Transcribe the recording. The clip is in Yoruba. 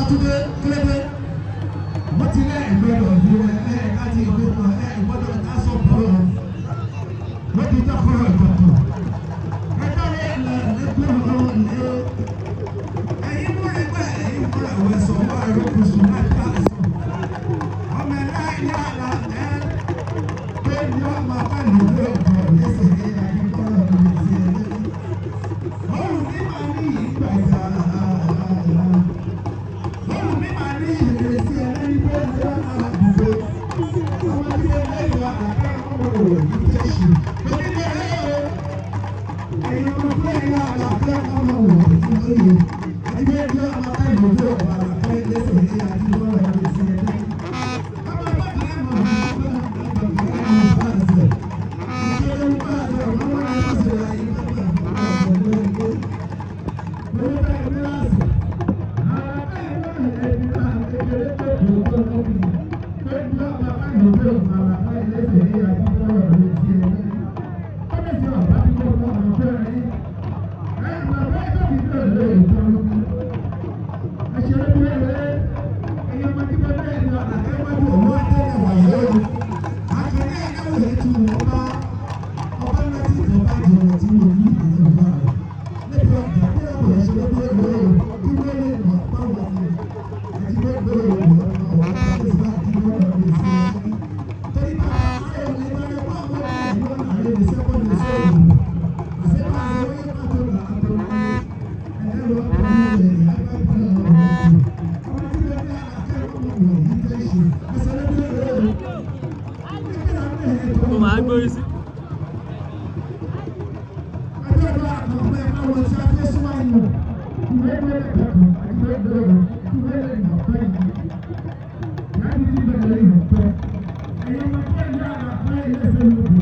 Túndé Kílódé wọ́n ti lẹ́ ìgbọ́dọ̀ bí wọn láti ìgbọ́dọ̀ ìgbọ́dọ̀ dáṣọ bọ̀rọ̀ wọ́n ti dákọ̀ ìgbọ̀dọ̀ ẹgbẹ́ rẹ̀ lẹ́gbẹ̀rún lé ẹ̀yin mú ẹgbẹ́ ẹ̀yin mú ẹ̀wẹ̀ sọ̀rọ̀ ẹ̀rọ kùsùn láti àìsàn ọmọ ẹ̀rá ilé àlà ẹ̀ pé ní ọmọ abáyọ̀ lé ọ̀dọ̀ lẹ́sẹ̀ ní àyíkọ́rọ̀ lẹ́sẹ̀ ọ̀rùn ní màá ní ìgbà ìgbà ọ̀rùn ní màá ní ìrèsí ẹlẹ́ni pé ní ọmọ àdúgbò ọmọ tí ó lẹ́yìn àgbà ọmọ òwò ní tẹ̀sí onílé ẹ̀yọ́ ẹ̀yọ́ ọmọ tó ẹ̀yọ́ àgbà ọmọ òwò ní lóye ẹgbẹ́ ní ọmọ abáyọ̀ lé ọ̀dọ̀ àgbà lẹ́sẹ̀ ní àyíkọ́rọ̀ lẹ́sẹ̀ ẹlẹ́ni. Mo máa gbórí sí. Thank you.